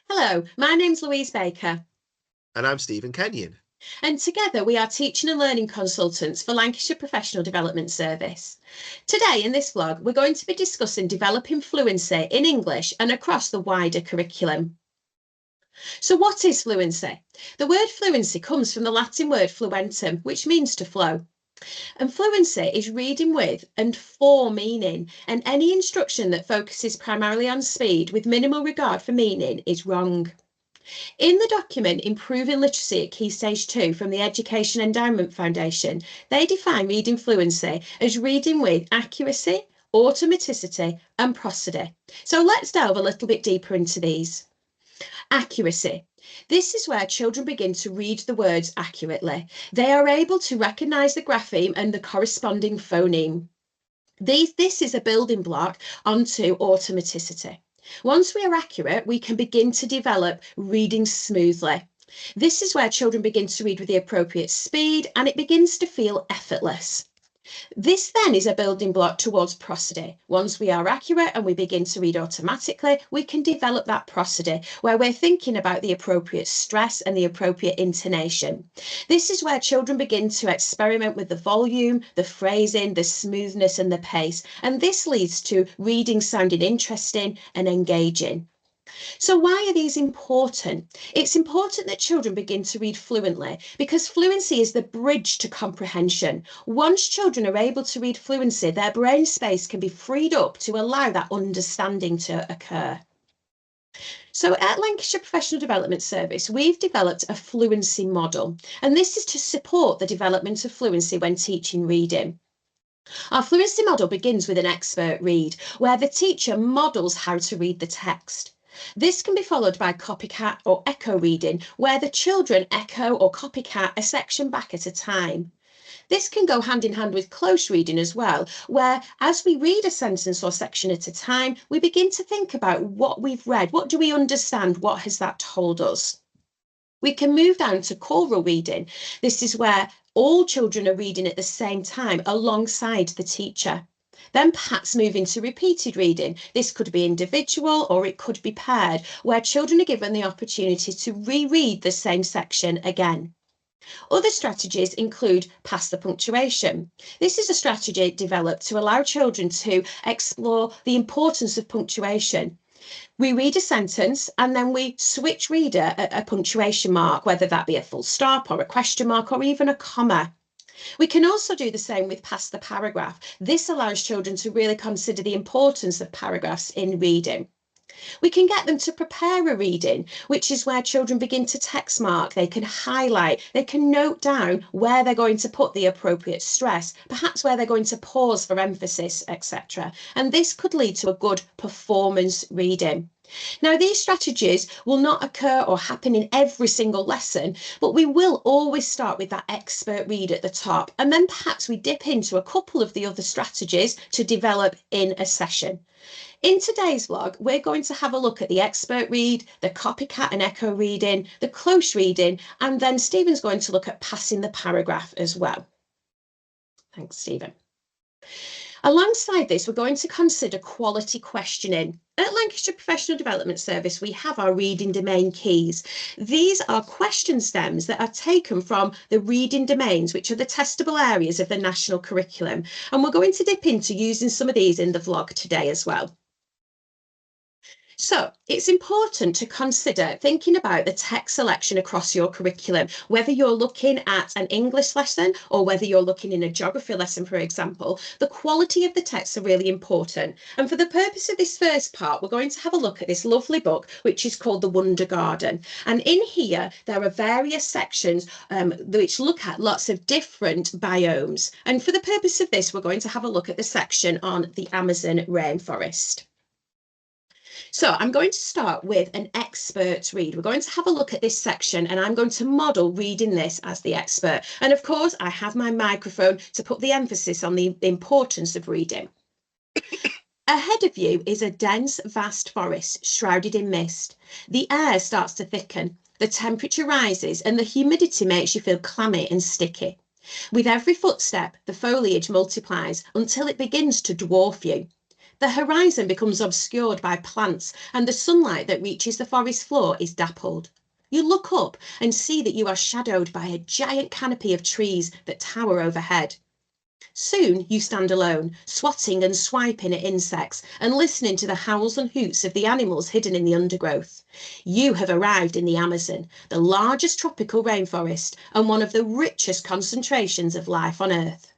Hello, my name's Louise Baker, And I'm Stephen Kenyon. and together we are teaching and learning consultants for Lancashire Professional Development Service. Today in this vlog, we're going to be discussing developing fluency in English and across the wider curriculum. So what is fluency? The word fluency comes from the Latin word fluentum, which means to flow. And fluency is reading with and for meaning, and any instruction that focuses primarily on speed with minimal regard for meaning is wrong. In the document Improving Literacy at Key Stage 2 from the Education Endowment Foundation, they define reading fluency as reading with accuracy, automaticity and prosody. So let's delve a little bit deeper into these. Accuracy. This is where children begin to read the words accurately. They are able to recognise the grapheme and the corresponding phoneme. This is a building block onto automaticity. Once we are accurate, we can begin to develop reading smoothly. This is where children begin to read with the appropriate speed and it begins to feel effortless. This then is a building block towards prosody. Once we are accurate and we begin to read automatically, we can develop that prosody where we're thinking about the appropriate stress and the appropriate intonation. This is where children begin to experiment with the volume, the phrasing, the smoothness and the pace. And this leads to reading sounding interesting and engaging. So why are these important? It's important that children begin to read fluently because fluency is the bridge to comprehension. Once children are able to read fluency, their brain space can be freed up to allow that understanding to occur. So at Lancashire Professional Development Service, we've developed a fluency model, and this is to support the development of fluency when teaching reading. Our fluency model begins with an expert read, where the teacher models how to read the text. This can be followed by copycat or echo reading, where the children echo or copycat a section back at a time. This can go hand in hand with close reading as well, where as we read a sentence or section at a time, we begin to think about what we've read. What do we understand? What has that told us? We can move down to choral reading. This is where all children are reading at the same time alongside the teacher. Then perhaps move into repeated reading. This could be individual or it could be paired, where children are given the opportunity to reread the same section again. Other strategies include past the punctuation. This is a strategy developed to allow children to explore the importance of punctuation. We read a sentence and then we switch reader at a punctuation mark, whether that be a full stop or a question mark or even a comma. We can also do the same with past the paragraph. This allows children to really consider the importance of paragraphs in reading. We can get them to prepare a reading, which is where children begin to text mark, they can highlight, they can note down where they're going to put the appropriate stress, perhaps where they're going to pause for emphasis, etc. And this could lead to a good performance reading. Now, these strategies will not occur or happen in every single lesson, but we will always start with that expert read at the top, and then perhaps we dip into a couple of the other strategies to develop in a session. In today's vlog, we're going to have a look at the expert read, the copycat and echo reading, the close reading, and then Stephen's going to look at passing the paragraph as well. Thanks, Stephen. Alongside this, we're going to consider quality questioning. At Lancashire Professional Development Service, we have our reading domain keys. These are question stems that are taken from the reading domains, which are the testable areas of the national curriculum. And we're going to dip into using some of these in the vlog today as well. So it's important to consider thinking about the text selection across your curriculum, whether you're looking at an English lesson or whether you're looking in a geography lesson, for example, the quality of the texts are really important. And for the purpose of this first part, we're going to have a look at this lovely book, which is called The Wonder Garden. And in here, there are various sections which look at lots of different biomes. And for the purpose of this, we're going to have a look at the section on the Amazon rainforest. So I'm going to start with an expert read. We're going to have a look at this section and I'm going to model reading this as the expert. And of course, I have my microphone to put the emphasis on the importance of reading. Ahead of you is a dense, vast forest shrouded in mist. The air starts to thicken, the temperature rises and the humidity makes you feel clammy and sticky. With every footstep, the foliage multiplies until it begins to dwarf you. The horizon becomes obscured by plants and the sunlight that reaches the forest floor is dappled. You look up and see that you are shadowed by a giant canopy of trees that tower overhead. Soon you stand alone, swatting and swiping at insects and listening to the howls and hoots of the animals hidden in the undergrowth. You have arrived in the Amazon, the largest tropical rainforest and one of the richest concentrations of life on Earth.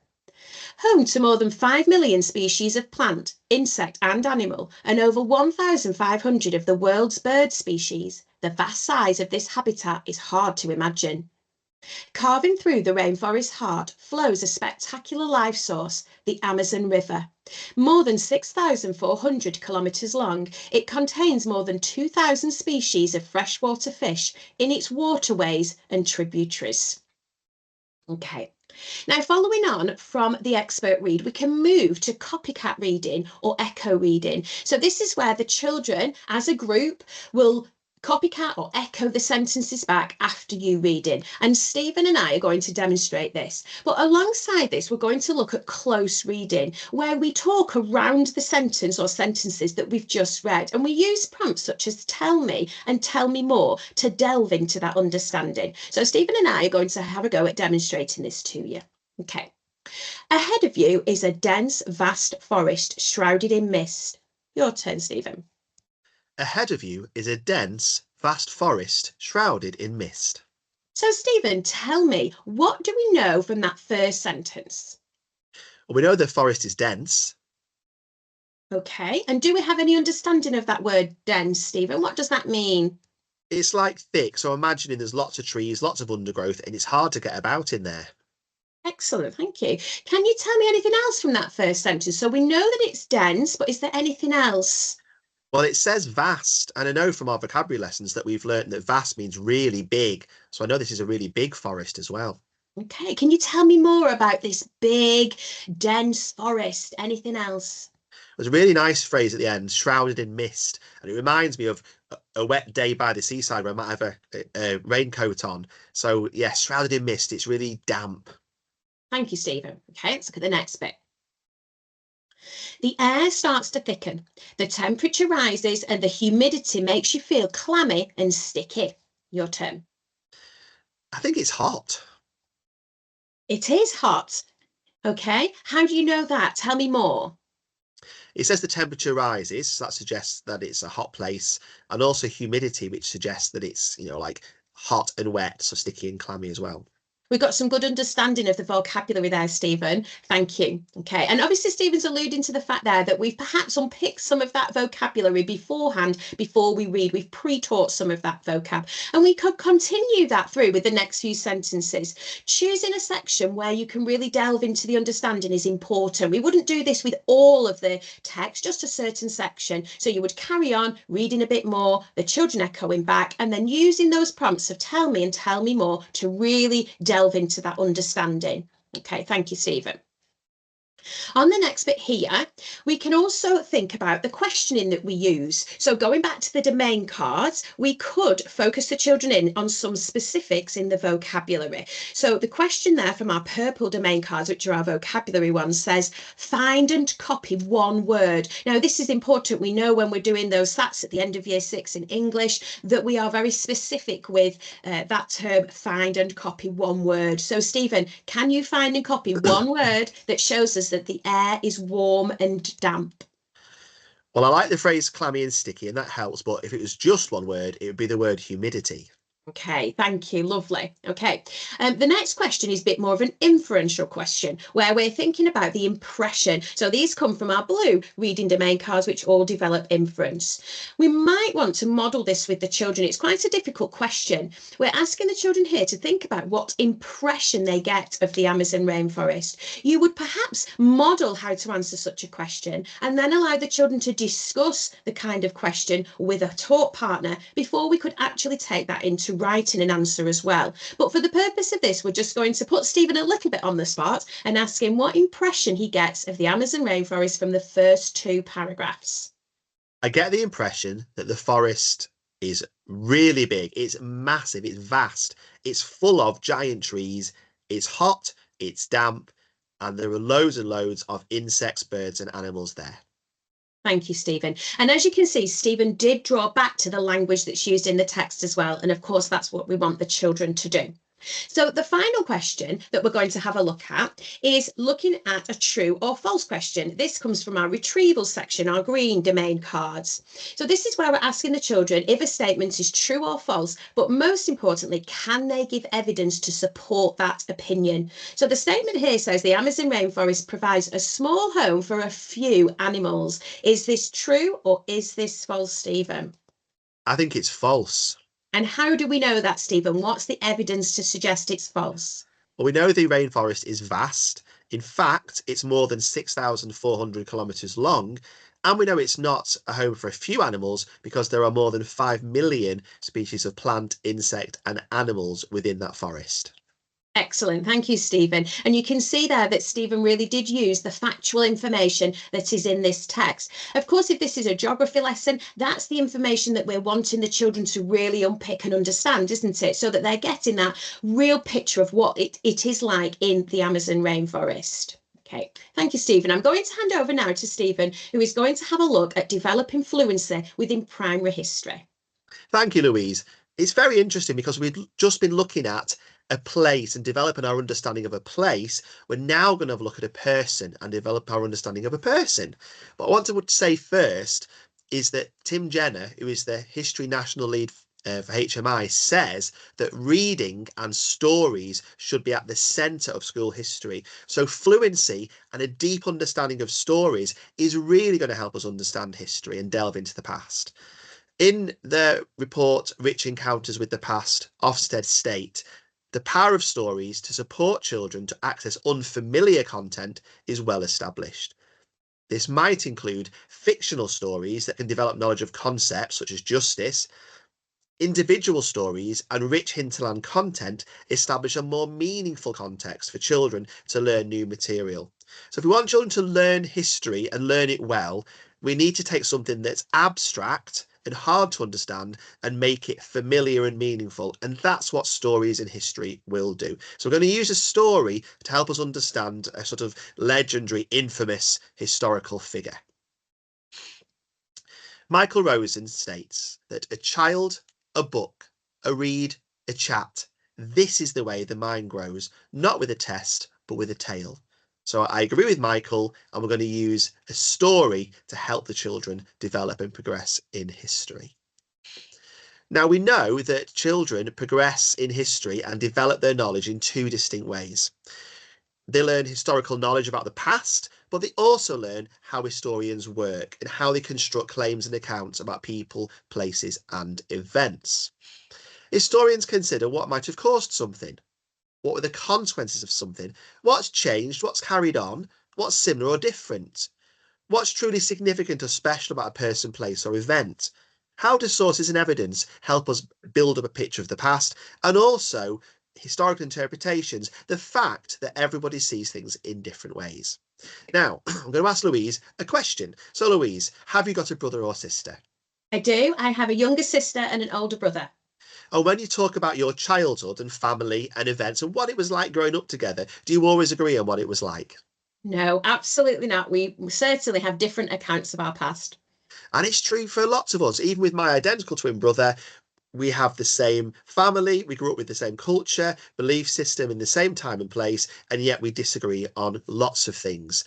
Home to more than 5 million species of plant, insect and animal, and over 1,500 of the world's bird species, the vast size of this habitat is hard to imagine. Carving through the rainforest's heart flows a spectacular life source, the Amazon River. More than 6,400 kilometres long, it contains more than 2,000 species of freshwater fish in its waterways and tributaries. Okay. Now, following on from the expert read, we can move to copycat reading or echo reading. So this is where the children as a group will copycat or echo the sentences back after you reading. And Stephen and I are going to demonstrate this. But alongside this, we're going to look at close reading, where we talk around the sentence or sentences that we've just read. And we use prompts such as tell me and tell me more to delve into that understanding. So Stephen and I are going to have a go at demonstrating this to you. Okay. Ahead of you is a dense, vast forest shrouded in mist. Your turn, Stephen. Ahead of you is a dense, vast forest shrouded in mist. So, Stephen, tell me, what do we know from that first sentence? Well, we know the forest is dense. Okay, and do we have any understanding of that word dense, Stephen? What does that mean? It's like thick, so imagining there's lots of trees, lots of undergrowth, and it's hard to get about in there. Excellent, thank you. Can you tell me anything else from that first sentence? So we know that it's dense, but is there anything else? Well, it says vast, and I know from our vocabulary lessons that we've learned that vast means really big. So I know this is a really big forest as well. Okay, can you tell me more about this big, dense forest? Anything else? There's a really nice phrase at the end, shrouded in mist, and it reminds me of a wet day by the seaside where I might have a raincoat on. So, yeah, shrouded in mist, it's really damp. Thank you, Stephen. Okay, let's look at the next bit. The air starts to thicken, the temperature rises, and the humidity makes you feel clammy and sticky. Your turn. I think it's hot. It is hot. Okay, how do you know that? Tell me more. It says the temperature rises, so that suggests that it's a hot place, and also humidity, which suggests that it's, like hot and wet, so sticky and clammy as well. We've got some good understanding of the vocabulary there, Stephen. Thank you. Okay, and obviously Stephen's alluding to the fact there that we've perhaps unpicked some of that vocabulary beforehand, before we read. We've pre-taught some of that vocab, and we could continue that through with the next few sentences. Choosing a section where you can really delve into the understanding is important. We wouldn't do this with all of the text, just a certain section. So you would carry on reading a bit more, the children echoing back, and then using those prompts of tell me and tell me more to really delve into that understanding. Okay, thank you, Stephen. On the next bit here, we can also think about the questioning that we use. So going back to the domain cards, we could focus the children in on some specifics in the vocabulary. So the question there from our purple domain cards, which are our vocabulary ones, says, find and copy one word. Now, this is important. We know when we're doing those SATs at the end of year 6 in English that we are very specific with that term, find and copy one word. So, Stephen, can you find and copy one word that shows us that the air is warm and damp? Well, I like the phrase clammy and sticky, and that helps, but if it was just one word, it would be the word humidity. Okay, thank you, lovely. Okay, the next question is a bit more of an inferential question where we're thinking about the impression. So these come from our blue reading domain cards, which all develop inference. We might want to model this with the children. It's quite a difficult question. We're asking the children here to think about what impression they get of the Amazon rainforest. You would perhaps model how to answer such a question and then allow the children to discuss the kind of question with a talk partner before we could actually take that into writing an answer as well. But for the purpose of this, we're just going to put Stephen a little bit on the spot and ask him what impression he gets of the Amazon rainforest from the first 2 paragraphs. I get the impression that the forest is really big. It's massive. It's vast. It's full of giant trees. It's hot. It's damp. And there are loads and loads of insects, birds, and animals there. Thank you, Stephen. And as you can see, Stephen did draw back to the language that's used in the text as well. And of course, that's what we want the children to do. So the final question that we're going to have a look at is looking at a true or false question. This comes from our retrieval section, our green domain cards. So this is where we're asking the children if a statement is true or false, but most importantly, can they give evidence to support that opinion? So the statement here says the Amazon rainforest provides a small home for a few animals. Is this true or is this false, Stephen? I think it's false. And how do we know that, Stephen? What's the evidence to suggest it's false? Well, we know the rainforest is vast. In fact, it's more than 6,400 kilometres long. And we know it's not a home for a few animals because there are more than 5 million species of plant, insect, and animals within that forest. Excellent. Thank you, Stephen. And you can see there that Stephen really did use the factual information that is in this text. Of course, if this is a geography lesson, that's the information that we're wanting the children to really unpick and understand, isn't it? So that they're getting that real picture of what it is like in the Amazon rainforest. Okay, thank you, Stephen. I'm going to hand over now to Stephen, who is going to have a look at developing fluency within primary history. Thank you, Louise. It's very interesting because we've just been looking at a place and developing our understanding of a place. We're now going to have a look at a person and develop our understanding of a person. But what I want to say first is that Tim Jenner, who is the History National Lead for HMI, says that reading and stories should be at the centre of school history. So fluency and a deep understanding of stories is really going to help us understand history and delve into the past. In the report, Rich Encounters with the Past, Ofsted state, the power of stories to support children to access unfamiliar content is well established. This might include fictional stories that can develop knowledge of concepts such as justice. Individual stories and rich hinterland content establish a more meaningful context for children to learn new material. So if we want children to learn history and learn it well, we need to take something that's abstract and hard to understand and make it familiar and meaningful. And that's what stories in history will do. So we're going to use a story to help us understand a sort of legendary, infamous historical figure. Michael Rosen states that a child, a book, a read, a chat. This is the way the mind grows, not with a test, but with a tale. So I agree with Michael, and we're going to use a story to help the children develop and progress in history. Now, we know that children progress in history and develop their knowledge in two distinct ways. They learn historical knowledge about the past, but they also learn how historians work and how they construct claims and accounts about people, places, and events. Historians consider what might have caused something. What were the consequences of something? What's changed? What's carried on? What's similar or different? What's truly significant or special about a person, place, or event? How do sources and evidence help us build up a picture of the past? And also, historical interpretations, the fact that everybody sees things in different ways. Now, I'm going to ask Louise a question. So, Louise, have you got a brother or sister? I do. I have a younger sister and an older brother. And when you talk about your childhood and family and events and what it was like growing up together, do you always agree on what it was like? No, absolutely not. We certainly have different accounts of our past. And it's true for lots of us. Even with my identical twin brother, we have the same family, we grew up with the same culture, belief system in the same time and place, and yet we disagree on lots of things.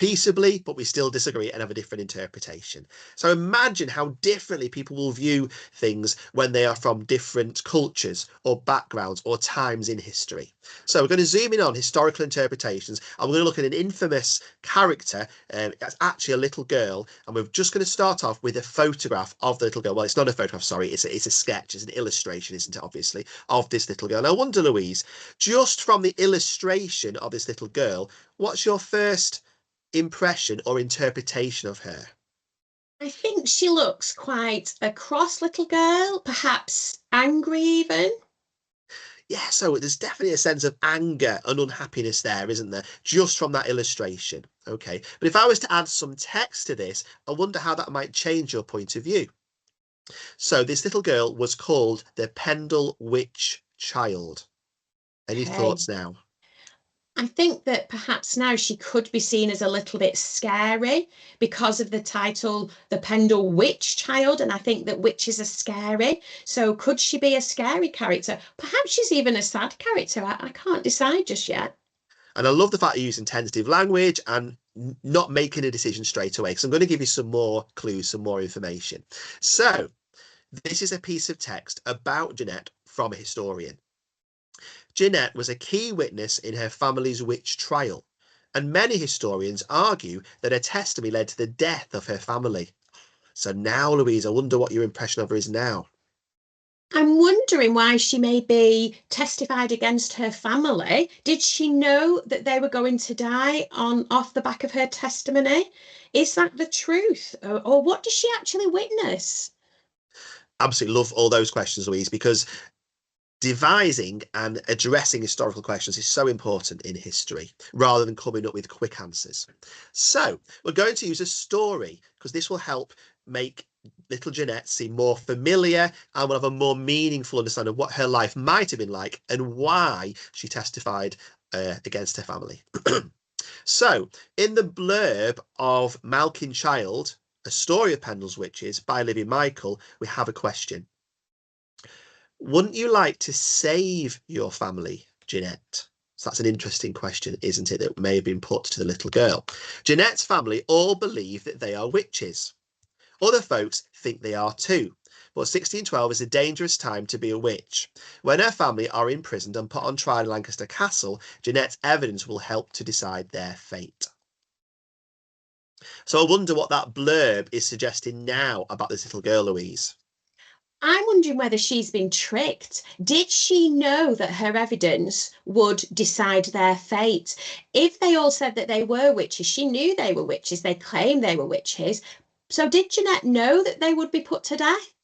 Peaceably, but we still disagree and have a different interpretation. So imagine how differently people will view things when they are from different cultures or backgrounds or times in history. So we're going to zoom in on historical interpretations, and we're going to look at an infamous character. It's actually a little girl, and we're just going to start off with a photograph of the little girl. Well, it's not a photograph, sorry, it's a sketch, it's an illustration, isn't it, obviously, of this little girl. Now, I wonder, Louise, just from the illustration of this little girl, what's your first impression or interpretation of her? I think she looks quite a cross little girl, perhaps angry even. Yeah, so there's definitely a sense of anger and unhappiness there, isn't there? Just from that illustration. Okay, but if I was to add some text to this, I wonder how that might change your point of view. So this little girl was called the Pendle Witch Child. Any Okay. thoughts now? I think that perhaps now she could be seen as a little bit scary because of the title, The Pendle Witch Child, and I think that witches are scary. So could she be a scary character? Perhaps she's even a sad character. I can't decide just yet. And I love the fact you're using tentative language and not making a decision straight away, because I'm going to give you some more clues, some more information. So this is a piece of text about Jeanette from a historian. Jeanette was a key witness in her family's witch trial, and many historians argue that her testimony led to the death of her family. So now, Louise, I wonder what your impression of her is now. I'm wondering why she maybe testified against her family. Did she know that they were going to die on off the back of her testimony? Is that the truth? Or what does she actually witness? Absolutely love all those questions, Louise, because devising and addressing historical questions is so important in history rather than coming up with quick answers. So we're going to use a story because this will help make little Jeanette seem more familiar and will have a more meaningful understanding of what her life might have been like and why she testified against her family. So in the blurb of Malkin Child, A Story of Pendle's Witches by Olivia Michael, we have a question. Wouldn't you like to save your family, Jeanette? So that's an interesting question, isn't it, that may have been put to the little girl. Jeanette's family all believe that they are witches. Other folks think they are too. But 1612 is a dangerous time to be a witch. When her family are imprisoned and put on trial in Lancaster Castle, Jeanette's evidence will help to decide their fate. So I wonder what that blurb is suggesting now about this little girl, Louise. I'm wondering whether she's been tricked. Did she know that her evidence would decide their fate? If they all said that they were witches, she knew they were witches, they claimed they were witches. So did Jeanette know that they would be put to death?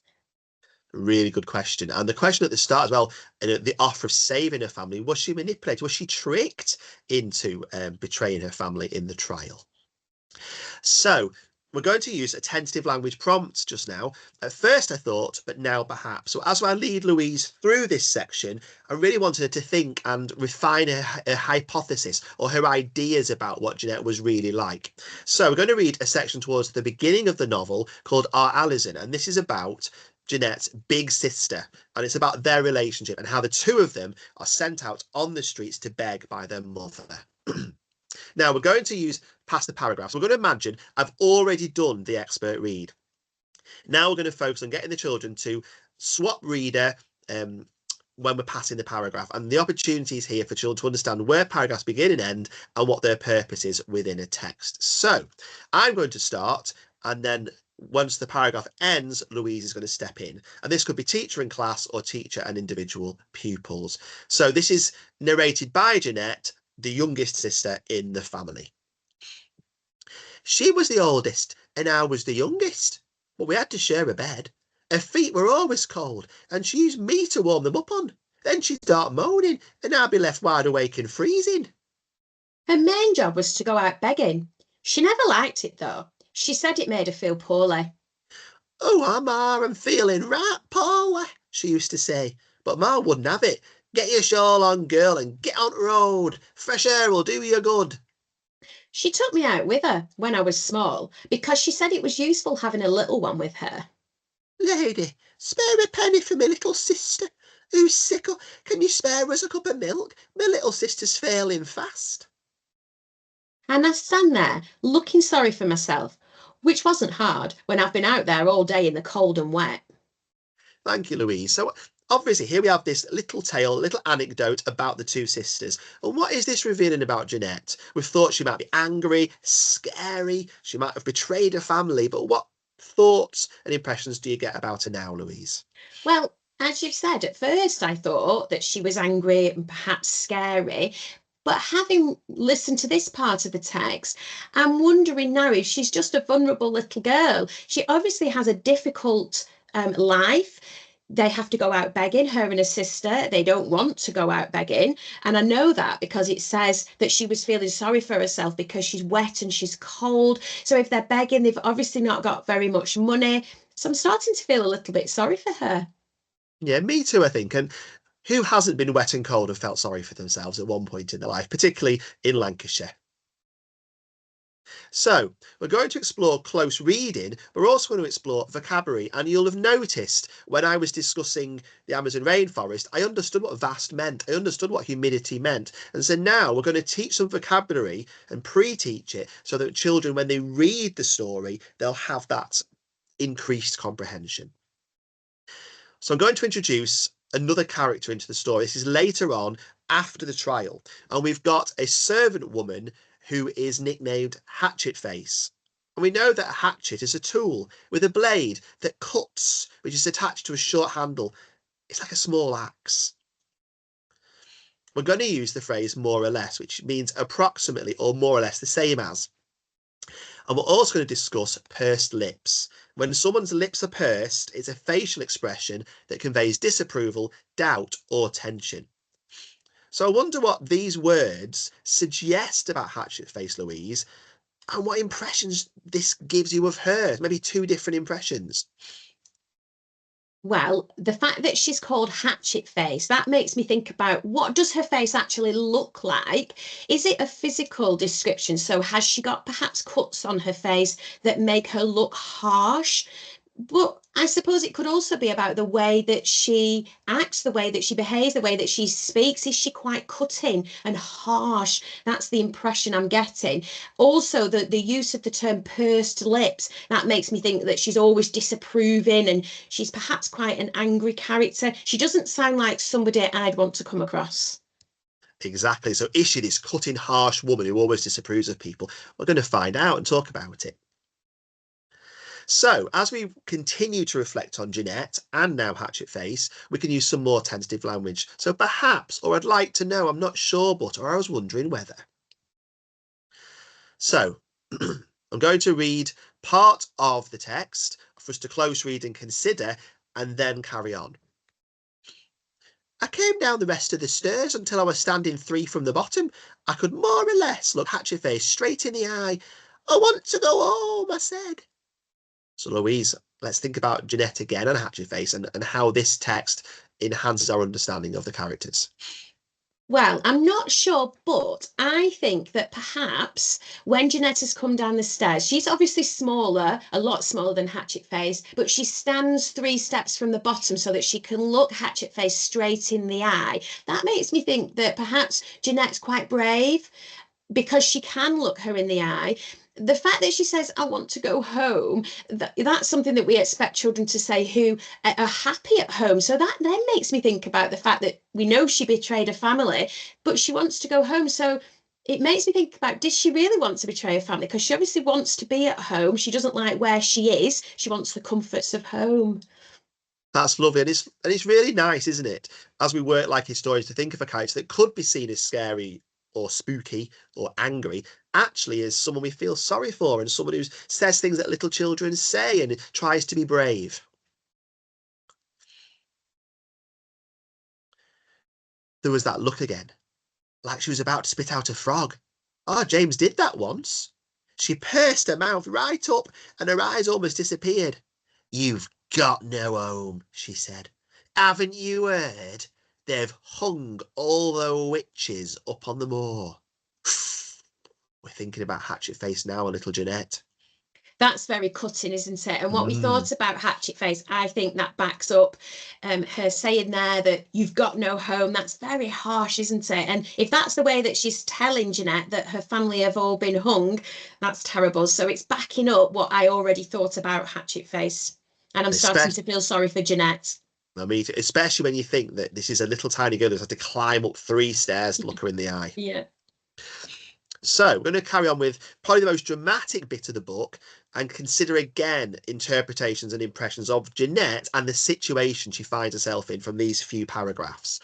Really good question. And the question at the start as well, the offer of saving her family, was she manipulated? Was she tricked into betraying her family in the trial? So we're going to use a tentative language prompt just now. At first I thought, but now perhaps. So as I lead Louise through this section, I really wanted her to think and refine her hypothesis or her ideas about what Jeanette was really like. So we're going to read a section towards the beginning of the novel called Our Alison, and this is about Jeanette's big sister, and it's about their relationship and how the two of them are sent out on the streets to beg by their mother. Now we're going to use past the paragraphs. We're going to imagine I've already done the expert read. Now we're going to focus on getting the children to swap reader when we're passing the paragraph, and the opportunity is here for children to understand where paragraphs begin and end and what their purpose is within a text. So I'm going to start, and then once the paragraph ends, Louise is going to step in, and this could be teacher in class or teacher and individual pupils. So this is narrated by Jeanette, the youngest sister in the family. She was the oldest and I was the youngest, but we had to share a bed. Her feet were always cold and she used me to warm them up on. Then she'd start moaning and I'd be left wide awake and freezing. Her main job was to go out begging. She never liked it though. She said it made her feel poorly. Oh, Ma, I'm feeling right poorly, she used to say, but Ma wouldn't have it. Get your shawl on, girl, and get on the road. Fresh air will do you good. She took me out with her when I was small because she said it was useful having a little one with her. Lady, spare a penny for my little sister, who's sick. Can you spare us a cup of milk? My little sister's failing fast. And I stand there looking sorry for myself, which wasn't hard when I've been out there all day in the cold and wet. Thank you, Louise. So obviously here we have this little tale, little anecdote about the two sisters. And what is this revealing about Jeanette? We've thought she might be angry, scary, she might have betrayed her family, but what thoughts and impressions do you get about her now, Louise? Well, as you've said, at first I thought that she was angry and perhaps scary. But having listened to this part of the text, I'm wondering now if she's just a vulnerable little girl. She obviously has a difficult life. They have to go out begging, her and her sister. They don't want to go out begging. And I know that because it says that she was feeling sorry for herself because she's wet and she's cold. So if they're begging, they've obviously not got very much money. So I'm starting to feel a little bit sorry for her. Yeah, me too, I think. And Who hasn't been wet and cold and felt sorry for themselves at one point in their life, particularly in Lancashire? So we're going to explore close reading, but we're also going to explore vocabulary. And you'll have noticed when I was discussing the Amazon rainforest, I understood what vast meant. I understood what humidity meant. And so now we're going to teach some vocabulary and pre-teach it so that children, when they read the story, they'll have that increased comprehension. So I'm going to introduce another character into the story. This is later on after the trial. And we've got a servant woman who is nicknamed Hatchet Face. And we know that a hatchet is a tool with a blade that cuts, which is attached to a short handle. It's like a small axe. We're going to use the phrase more or less, which means approximately or more or less the same as. And we're also going to discuss pursed lips. When someone's lips are pursed, it's a facial expression that conveys disapproval, doubt, or tension. So I wonder what these words suggest about Hatchet Face Louise and what impressions this gives you of her. Maybe two different impressions. Well, the fact that she's called Hatchet Face, that makes me think about what does her face actually look like? Is it a physical description? So has she got perhaps cuts on her face that make her look harsh? But I suppose it could also be about the way that she acts, the way that she behaves, the way that she speaks. Is she quite cutting and harsh? That's the impression I'm getting. Also, the use of the term pursed lips, that makes me think that she's always disapproving and she's perhaps quite an angry character. She doesn't sound like somebody I'd want to come across. Exactly. So is she this cutting, harsh woman who always disapproves of people? We're going to find out and talk about it. So as we continue to reflect on Jeanette and now Hatchet Face, we can use some more tentative language. So perhaps, or I'd like to know, I'm not sure, but, or I was wondering whether. So I'm going to read part of the text for us to close read and consider, and then carry on. I came down the rest of the stairs until I was standing 3 from the bottom. I could more or less look Hatchet Face straight in the eye. I want to go home, I said. So Louise, let's think about Jeanette again and Hatchet Face and how this text enhances our understanding of the characters. Well, I'm not sure, but I think that perhaps when Jeanette has come down the stairs, she's obviously smaller, a lot smaller than Hatchet Face, but she stands 3 steps from the bottom so that she can look Hatchet Face straight in the eye. That makes me think that perhaps Jeanette's quite brave because she can look her in the eye. The fact that she says, I want to go home, that's something that we expect children to say who are happy at home. So that then makes me think about the fact that we know she betrayed her family, but she wants to go home. So it makes me think about, did she really want to betray her family? Because she obviously wants to be at home. She doesn't like where she is. She wants the comforts of home. That's lovely, and it's really nice, isn't it, as we work like historians, to think of a character that could be seen as scary or spooky or angry, actually is someone we feel sorry for and someone who says things that little children say and tries to be brave. There was that look again, like she was about to spit out a frog. Oh, James did that once. She pursed her mouth right up and her eyes almost disappeared. You've got no home, she said. Haven't you heard? They've hung all the witches up on the moor. We're thinking about Hatchet Face now, a little Jeanette. That's very cutting, isn't it? And what we thought about Hatchet Face, I think that backs up her saying there that you've got no home. That's very harsh, isn't it? And if that's the way that she's telling Jeanette that her family have all been hung, that's terrible. So it's backing up what I already thought about Hatchet Face. And I'm starting to feel sorry for Jeanette. I mean, especially when you think that this is a little tiny girl who's had to climb up 3 stairs to look her in the eye. Yeah. So we're going to carry on with probably the most dramatic bit of the book and consider again interpretations and impressions of Jeanette and the situation she finds herself in from these few paragraphs.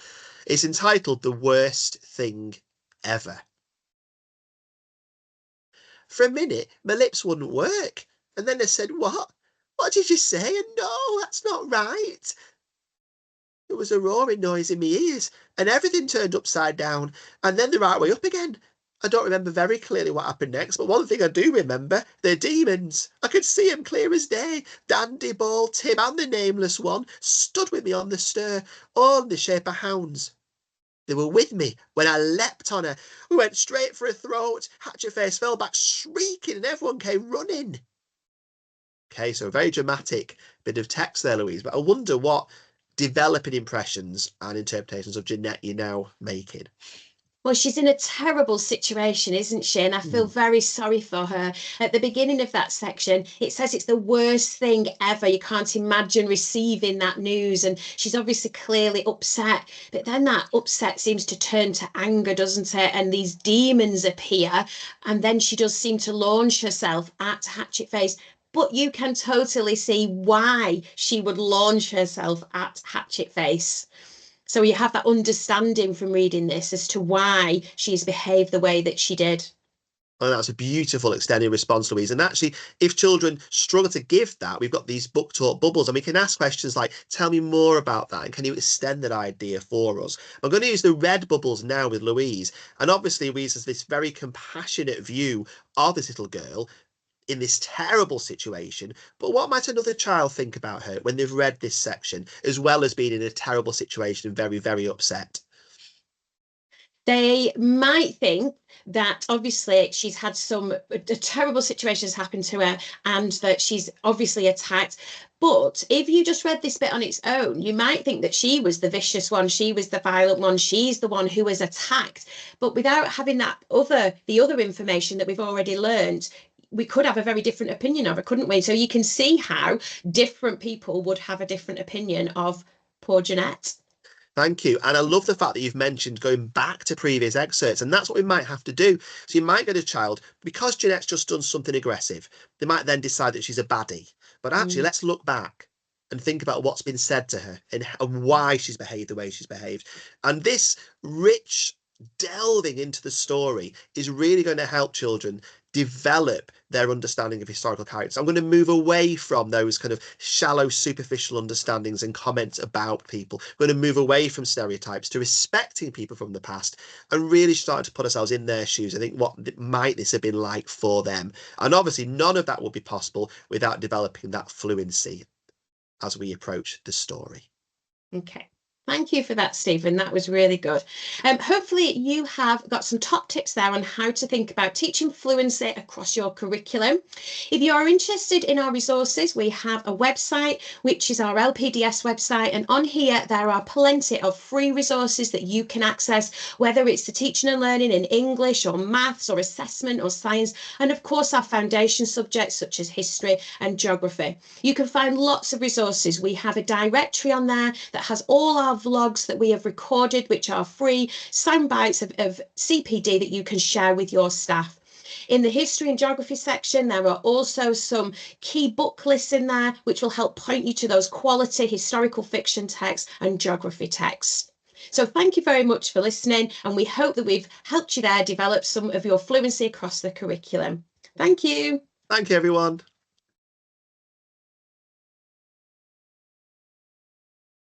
It's entitled The Worst Thing Ever. For a minute, my lips wouldn't work. And then I said, What? What did you say? And no, that's not right. There was a roaring noise in my ears and everything turned upside down and then the right way up again. I don't remember very clearly what happened next, but one thing I do remember, they're demons. I could see them clear as day. Dandy Ball, Tim and the nameless one stood with me on the stair, all in the shape of hounds. They were with me when I leapt on her. We went straight for her throat. Hatchetface fell back shrieking and everyone came running. Okay, so a very dramatic bit of text there, Louise, but I wonder what developing impressions and interpretations of Jeanette you're now making. Well, she's in a terrible situation, isn't she? And I feel very sorry for her. At the beginning of that section, it says it's the worst thing ever. You can't imagine receiving that news. And she's obviously clearly upset. But then that upset seems to turn to anger, doesn't it? And these demons appear. And then she does seem to launch herself at Hatchetface. But you can totally see why she would launch herself at Hatchetface. So you have that understanding from reading this as to why she's behaved the way that she did. And that's a beautiful extended response, Louise. And actually, if children struggle to give that, we've got these book talk bubbles and we can ask questions like, tell me more about that. And can you extend that idea for us? I'm going to use the red bubbles now with Louise. And obviously, Louise has this very compassionate view of this little girl in this terrible situation. But what might another child think about her when they've read this section, as well as being in a terrible situation and very, very upset? They might think that obviously she's had a terrible situation has happened to her and that she's obviously attacked. But if you just read this bit on its own, you might think that she was the vicious one, she was the violent one, she's the one who was attacked. But without having the other information that we've already learned, we could have a very different opinion of it, couldn't we? So you can see how different people would have a different opinion of poor Jeanette. Thank you. And I love the fact that you've mentioned going back to previous excerpts. And that's what we might have to do. So you might get a child, because Jeanette's just done something aggressive, they might then decide that she's a baddie. But actually, let's look back and think about what's been said to her and why she's behaved the way she's behaved. And this rich delving into the story is really going to help children develop their understanding of historical characters. I'm going to move away from those kind of shallow, superficial understandings and comments about people. We're going to move away from stereotypes to respecting people from the past and really starting to put ourselves in their shoes. I think what might this have been like for them? And obviously none of that will be possible without developing that fluency as we approach the story. Okay. Thank you for that, Stephen. That was really good. Hopefully you have got some top tips there on how to think about teaching fluency across your curriculum. If you are interested in our resources, we have a website, which is our LPDS website. And on here, there are plenty of free resources that you can access, whether it's the teaching and learning in English or maths or assessment or science. And of course, our foundation subjects such as history and geography. You can find lots of resources. We have a directory on there that has all our vlogs that we have recorded, which are free sound bites of CPD that you can share with your staff. In the history and geography section, there are also some key book lists in there, which will help point you to those quality historical fiction texts and geography texts. So thank you very much for listening, and we hope that we've helped you there develop some of your fluency across the curriculum. Thank you. Thank you, everyone.